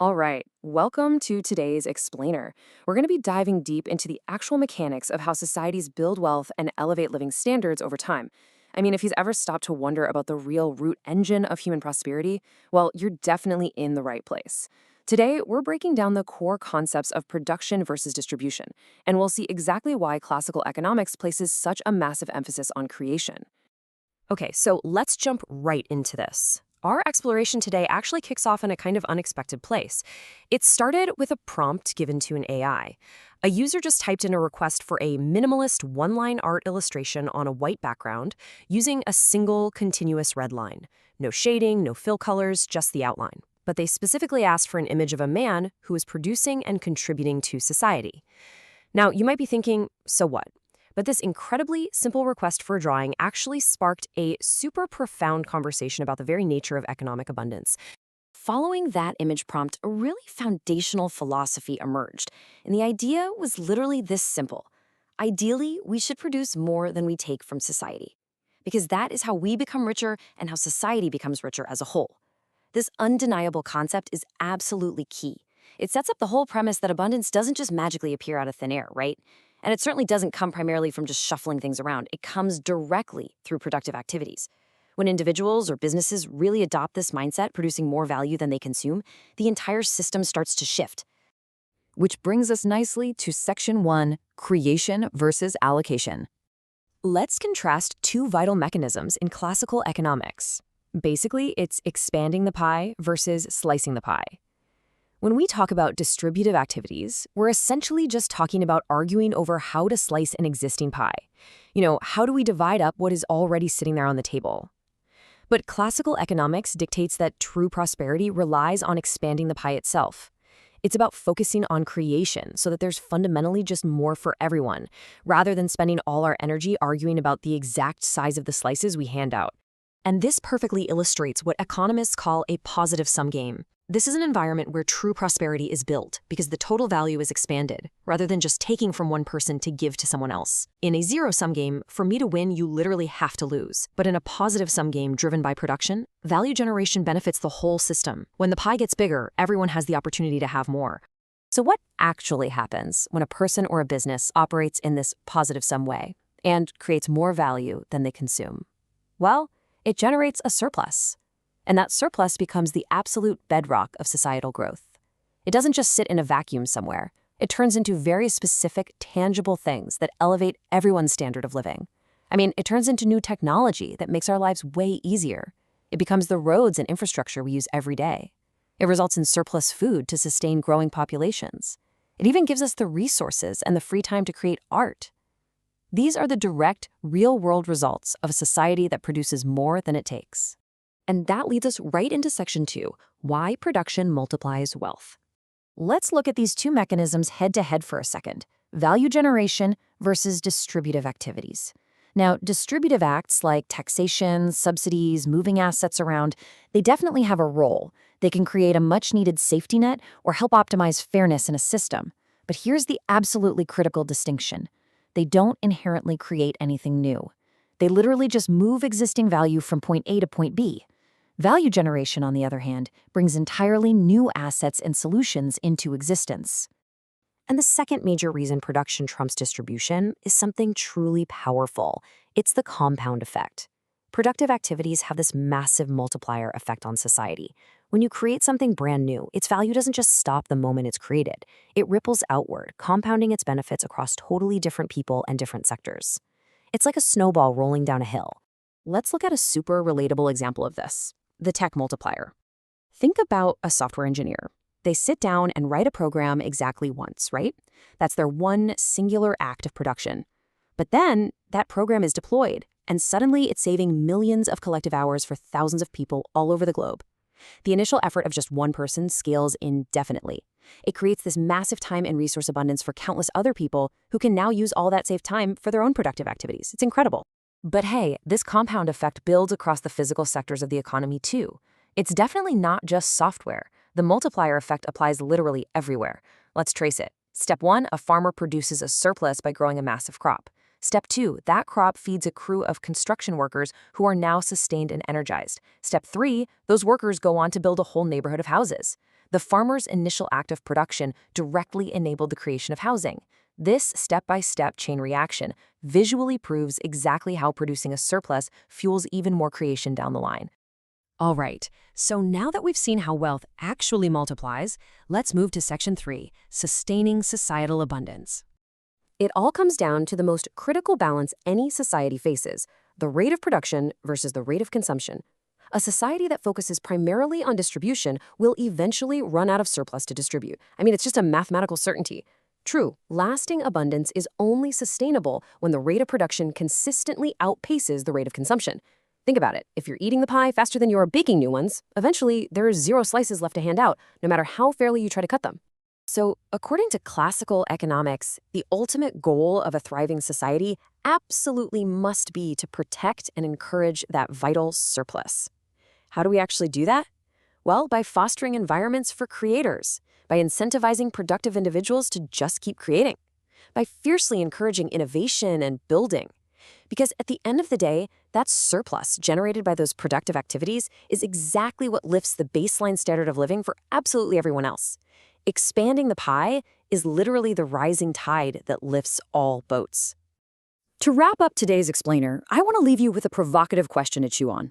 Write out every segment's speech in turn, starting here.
All right, welcome to today's Explainer. We're going to be diving deep into the actual mechanics of how societies build wealth and elevate living standards over time. I mean, if he's ever stopped to wonder about the real root engine of human prosperity, well, you're definitely in the right place. Today, we're breaking down the core concepts of production versus distribution, and we'll see exactly why classical economics places such a massive emphasis on creation. Okay, so let's jump right into this. Our exploration today actually kicks off in a kind of unexpected place. It started with a prompt given to an AI. A user just typed in a request for a minimalist one-line art illustration on a white background using a single continuous red line. No shading, no fill colors, just the outline. But they specifically asked for an image of a man who is producing and contributing to society. Now, you might be thinking, so what? But this incredibly simple request for a drawing actually sparked a super profound conversation about the very nature of economic abundance. Following that image prompt, a really foundational philosophy emerged, and the idea was literally this simple. Ideally, we should produce more than we take from society, because that is how we become richer and how society becomes richer as a whole. This undeniable concept is absolutely key. It sets up the whole premise that abundance doesn't just magically appear out of thin air, right? And it certainly doesn't come primarily from just shuffling things around. It comes directly through productive activities. When individuals or businesses really adopt this mindset, producing more value than they consume, the entire system starts to shift. Which brings us nicely to Section 1, Creation versus Allocation. Let's contrast two vital mechanisms in classical economics. Basically, it's expanding the pie versus slicing the pie. When we talk about distributive activities, we're essentially just talking about arguing over how to slice an existing pie. How do we divide up what is already sitting there on the table? But classical economics dictates that true prosperity relies on expanding the pie itself. It's about focusing on creation so that there's fundamentally just more for everyone, rather than spending all our energy arguing about the exact size of the slices we hand out. And this perfectly illustrates what economists call a positive sum game. This is an environment where true prosperity is built because the total value is expanded, rather than just taking from one person to give to someone else. In a zero-sum game, for me to win, you literally have to lose. But in a positive-sum game driven by production, value generation benefits the whole system. When the pie gets bigger, everyone has the opportunity to have more. So what actually happens when a person or a business operates in this positive-sum way and creates more value than they consume? Well, it generates a surplus. And that surplus becomes the absolute bedrock of societal growth. It doesn't just sit in a vacuum somewhere. It turns into very specific, tangible things that elevate everyone's standard of living. I mean, it turns into new technology that makes our lives way easier. It becomes the roads and infrastructure we use every day. It results in surplus food to sustain growing populations. It even gives us the resources and the free time to create art. These are the direct, real-world results of a society that produces more than it takes. And that leads us right into Section 2, why production multiplies wealth. Let's look at these two mechanisms head-to-head for a second, value generation versus distributive activities. Now, distributive acts like taxation, subsidies, moving assets around, they definitely have a role. They can create a much-needed safety net or help optimize fairness in a system. But here's the absolutely critical distinction. They don't inherently create anything new. They literally just move existing value from point A to point B. Value generation, on the other hand, brings entirely new assets and solutions into existence. And the second major reason production trumps distribution is something truly powerful. It's the compound effect. Productive activities have this massive multiplier effect on society. When you create something brand new, its value doesn't just stop the moment it's created. It ripples outward, compounding its benefits across totally different people and different sectors. It's like a snowball rolling down a hill. Let's look at a super relatable example of this. The tech multiplier. Think about a software engineer. They sit down and write a program exactly once, right? That's their one singular act of production. But then that program is deployed, and suddenly it's saving millions of collective hours for thousands of people all over the globe. The initial effort of just one person scales indefinitely. It creates this massive time and resource abundance for countless other people who can now use all that saved time for their own productive activities. It's incredible. But hey, this compound effect builds across the physical sectors of the economy too. It's definitely not just software. The multiplier effect applies literally everywhere. Let's trace it. Step 1, a farmer produces a surplus by growing a massive crop. Step 2, that crop feeds a crew of construction workers who are now sustained and energized. Step 3, those workers go on to build a whole neighborhood of houses. The farmer's initial act of production directly enabled the creation of housing. This step-by-step chain reaction visually proves exactly how producing a surplus fuels even more creation down the line. All right, so now that we've seen how wealth actually multiplies, let's move to Section 3, Sustaining Societal Abundance. It all comes down to the most critical balance any society faces: the rate of production versus the rate of consumption. A society that focuses primarily on distribution will eventually run out of surplus to distribute. I mean, it's just a mathematical certainty. True, lasting abundance is only sustainable when the rate of production consistently outpaces the rate of consumption. Think about it. If you're eating the pie faster than you're baking new ones, eventually there are 0 slices left to hand out, no matter how fairly you try to cut them. So, according to classical economics, the ultimate goal of a thriving society absolutely must be to protect and encourage that vital surplus. How do we actually do that? Well, by fostering environments for creators, by incentivizing productive individuals to just keep creating, by fiercely encouraging innovation and building. Because at the end of the day, that surplus generated by those productive activities is exactly what lifts the baseline standard of living for absolutely everyone else. Expanding the pie is literally the rising tide that lifts all boats. To wrap up today's explainer, I want to leave you with a provocative question to chew on.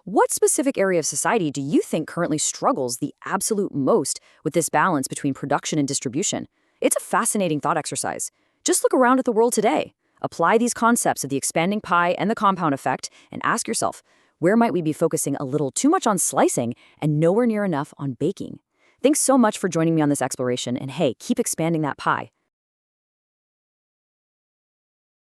What specific area of society do you think currently struggles the absolute most with this balance between production and distribution? It's a fascinating thought exercise. Just look around at the world today. Apply these concepts of the expanding pie and the compound effect and ask yourself, where might we be focusing a little too much on slicing and nowhere near enough on baking? Thanks so much for joining me on this exploration, and hey, keep expanding that pie.